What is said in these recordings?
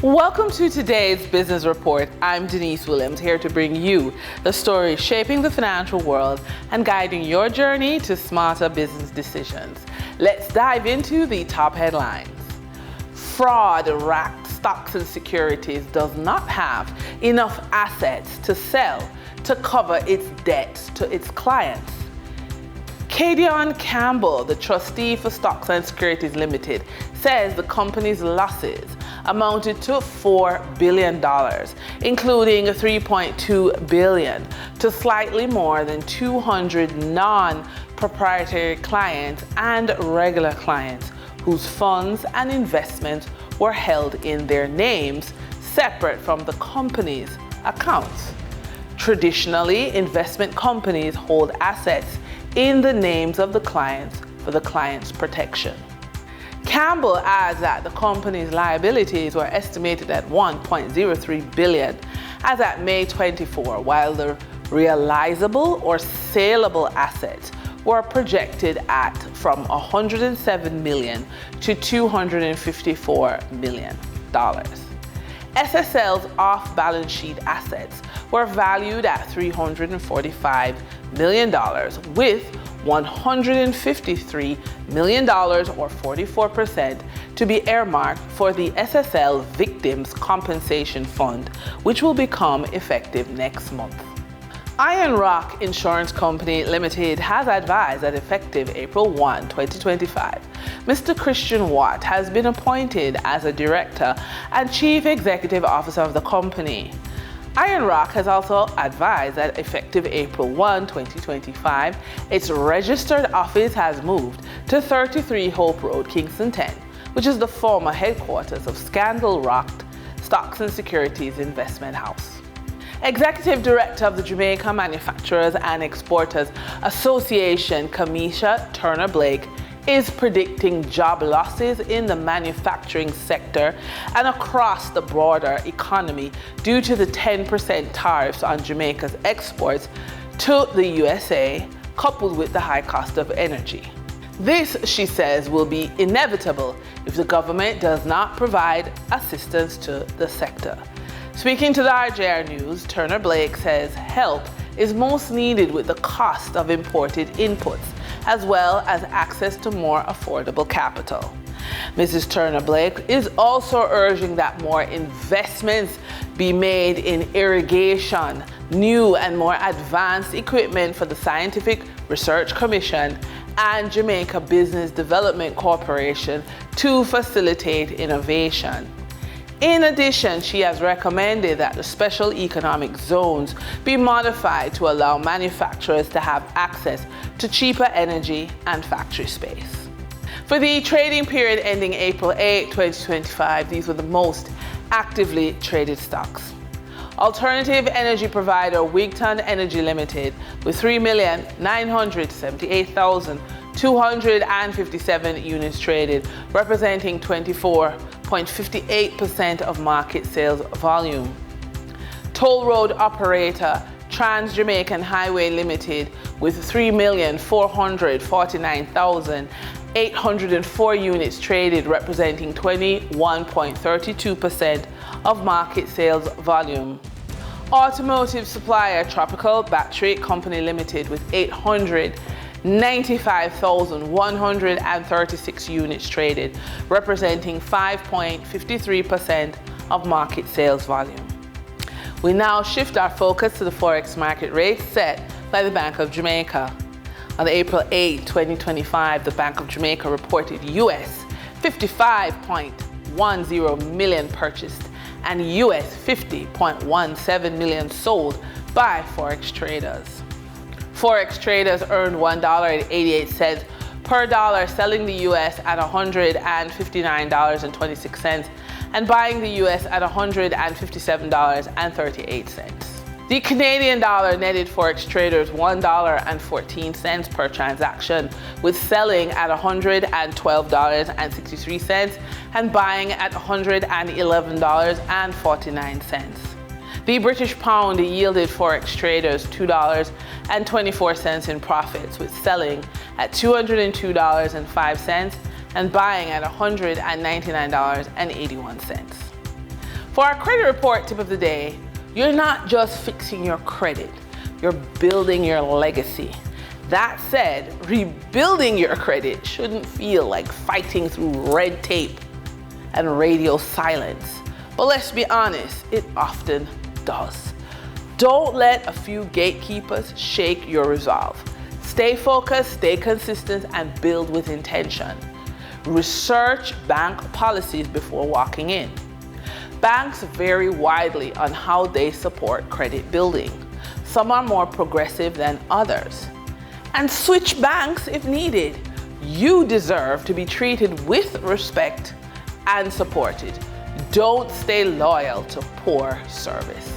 Welcome to today's Business Report. I'm Denise Williams, here to bring you the stories shaping the financial world and guiding your journey to smarter business decisions. Let's dive into the top headlines. Fraud-racked stocks and securities does not have enough assets to sell to cover its debts to its clients. Kadion Campbell, the trustee for Stocks and Securities Limited, says the company's losses amounted to $4 billion, including $3.2 billion to slightly more than 200 non-proprietary clients and regular clients whose funds and investments were held in their names, separate from the company's accounts. Traditionally, investment companies hold assets in the names of the clients for the client's protection. Campbell adds that the company's liabilities were estimated at $1.03 billion as at May 24, while the realizable or saleable assets were projected at from $107 million to $254 million. SSL's off-balance sheet assets were valued at $345 million, with $153 million, or 44%, to be earmarked for the SSL Victims Compensation Fund, which will become effective next month. Iron Rock Insurance Company Limited has advised that effective April 1, 2025, Mr. Christian Watt has been appointed as a director and chief executive officer of the company. Iron Rock has also advised that effective April 1, 2025, its registered office has moved to 33 Hope Road, Kingston 10, which is the former headquarters of Scandal Rock Stocks and Securities Investment House. Executive Director of the Jamaica Manufacturers and Exporters Association, Kamisha Turner-Blake, is predicting job losses in the manufacturing sector and across the broader economy due to the 10% tariffs on Jamaica's exports to the USA, coupled with the high cost of energy. This, she says, will be inevitable if the government does not provide assistance to the sector. Speaking to the RJR News, Turner-Blake says help is most needed with the cost of imported inputs, as well as access to more affordable capital. Mrs. Turner-Blake is also urging that more investments be made in irrigation, new and more advanced equipment for the Scientific Research Commission and Jamaica Business Development Corporation to facilitate innovation. In addition, she has recommended that the special economic zones be modified to allow manufacturers to have access to cheaper energy and factory space. For the trading period ending April 8, 2025, these were the most actively traded stocks. Alternative energy provider Wigton Energy Limited with 3,978,257 units traded, representing 24.58% of market sales volume. Toll road operator Trans Jamaican Highway Limited with 3,449,804 units traded, representing 21.32% of market sales volume. Automotive supplier Tropical Battery Company Limited with 895,136 units traded, representing 5.53% of market sales volume. We now shift our focus to the Forex market rates set by the Bank of Jamaica. On April 8, 2025, the Bank of Jamaica reported US 55.10 million purchased and US 50.17 million sold by Forex traders. Forex traders earned $1.88 per dollar, selling the US at $159.26 and buying the US at $157.38. The Canadian dollar netted Forex traders $1.14 per transaction, with selling at $112.63 and buying at $111.49. The British pound yielded Forex traders $2.24 in profits, with selling at $202.05 and buying at $199.81. For our credit report tip of the day, you're not just fixing your credit, you're building your legacy. That said, rebuilding your credit shouldn't feel like fighting through red tape and radio silence. But let's be honest, it often does. Don't let a few gatekeepers shake your resolve. Stay focused, stay consistent, and build with intention. Research bank policies before walking in. Banks vary widely on how they support credit building. Some are more progressive than others. And switch banks if needed. You deserve to be treated with respect and supported. Don't stay loyal to poor service.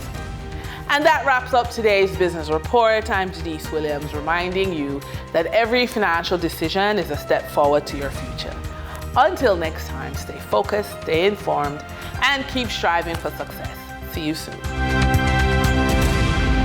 And that wraps up today's business report. I'm Denise Williams, reminding you that every financial decision is a step forward to your future. Until next time, stay focused, stay informed, and keep striving for success. See you soon.